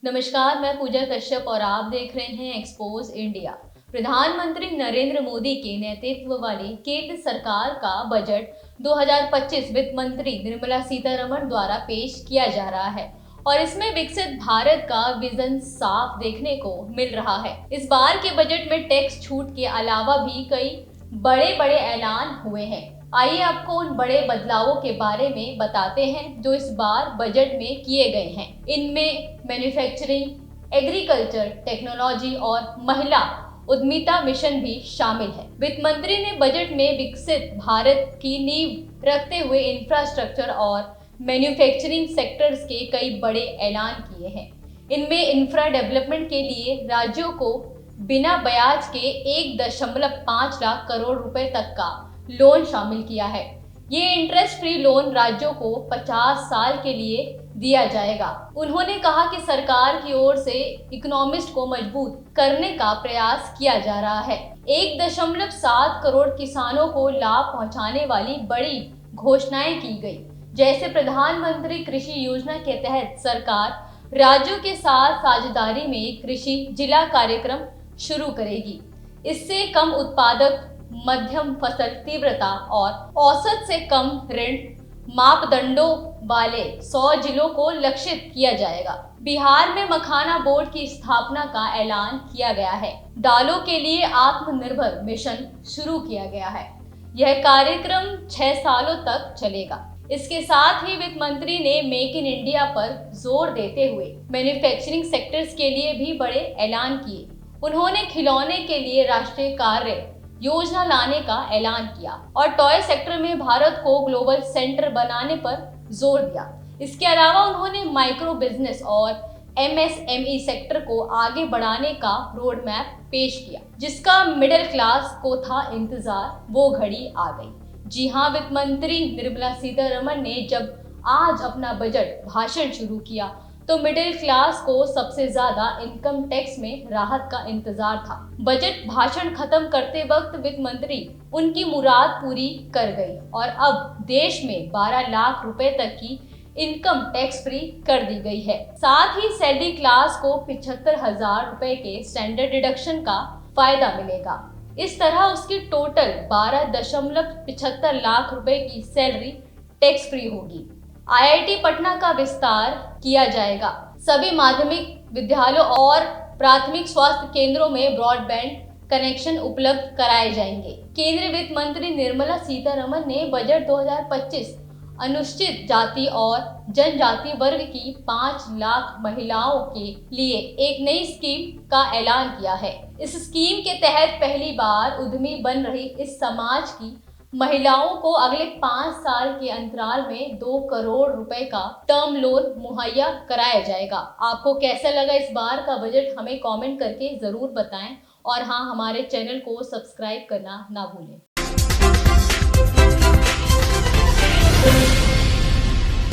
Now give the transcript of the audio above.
नमस्कार, मैं पूजा कश्यप और आप देख रहे हैं एक्सपोज इंडिया। प्रधानमंत्री नरेंद्र मोदी के नेतृत्व वाली केंद्र सरकार का बजट 2025 वित्त मंत्री निर्मला सीतारमण द्वारा पेश किया जा रहा है और इसमें विकसित भारत का विजन साफ देखने को मिल रहा है। इस बार के बजट में टैक्स छूट के अलावा भी कई बड़े बड़े ऐलान हुए हैं। आइए आपको उन बड़े बदलावों के बारे में बताते हैं जो इस बार बजट में किए गए हैं। इनमें मैन्युफैक्चरिंग, एग्रीकल्चर, टेक्नोलॉजी और महिला उद्यमिता मिशन भी शामिल है। वित्त मंत्री ने बजट में विकसित भारत की नींव रखते हुए इंफ्रास्ट्रक्चर और मैन्युफैक्चरिंग सेक्टर्स के कई बड़े ऐलान किए हैं। इनमें इंफ्रा डेवलपमेंट के लिए राज्यों को बिना ब्याज के 1.5 लाख करोड़ रुपए तक का लोन शामिल किया है। ये इंटरेस्ट फ्री लोन राज्यों को 50 साल के लिए दिया जाएगा। उन्होंने कहा कि सरकार की ओर से इकोनॉमिस्ट को मजबूत करने का प्रयास किया जा रहा है। 1.7 करोड़ किसानों को लाभ पहुंचाने वाली बड़ी घोषणाएं की गई, जैसे प्रधानमंत्री कृषि योजना के तहत सरकार राज्यों के साथ साझेदारी में कृषि जिला कार्यक्रम शुरू करेगी। इससे कम उत्पादक, मध्यम फसल तीव्रता और औसत से कम ऋण मापदंडों वाले 100 जिलों को लक्षित किया जाएगा। बिहार में मखाना बोर्ड की स्थापना का ऐलान किया गया है। दालों के लिए आत्मनिर्भर मिशन शुरू किया गया है। यह कार्यक्रम 6 सालों तक चलेगा। इसके साथ ही वित्त मंत्री ने मेक इन इंडिया पर जोर देते हुए मैन्युफैक्चरिंग सेक्टर्स के लिए भी बड़े ऐलान किए। उन्होंने खिलौने के लिए राष्ट्रीय कार्य योजना लाने का ऐलान किया और टॉय सेक्टर में भारत को ग्लोबल सेंटर बनाने पर जोर दिया। इसके अलावा उन्होंने माइक्रो बिजनेस और MSME सेक्टर को आगे बढ़ाने का रोड मैप पेश किया, जिसका मिडिल क्लास को था इंतजार, वो घड़ी आ गई। जी हाँ, वित्त मंत्री निर्मला सीतारमण ने जब आज अपना बजट भाषण शुरू किया तो मिडिल क्लास को सबसे ज्यादा इनकम टैक्स में राहत का इंतजार था। बजट भाषण खत्म करते वक्त वित्त मंत्री उनकी मुराद पूरी कर गई और अब देश में 12 लाख रुपए तक की इनकम टैक्स फ्री कर दी गई है। साथ ही सैलरी क्लास को 75,000 रुपए के स्टैंडर्ड डिडक्शन का फायदा मिलेगा। इस तरह उसकी टोटल 12.75 लाख रुपए की सैलरी टैक्स फ्री होगी। IIT पटना का विस्तार किया जाएगा। सभी माध्यमिक विद्यालयों और प्राथमिक स्वास्थ्य केंद्रों में ब्रॉडबैंड कनेक्शन उपलब्ध कराए जाएंगे। केंद्रीय वित्त मंत्री निर्मला सीतारमण ने बजट 2025 अनुसूचित जाति और जनजाति वर्ग की 5 लाख महिलाओं के लिए एक नई स्कीम का ऐलान किया है। इस स्कीम के तहत पहली बार उद्यमी बन रही इस समाज की महिलाओं को अगले 5 साल के अंतराल में 2 करोड़ रुपए का टर्म लोन मुहैया कराया जाएगा। आपको कैसा लगा इस बार का बजट, हमें कमेंट करके जरूर बताएं और हाँ, हमारे चैनल को सब्सक्राइब करना ना भूलें।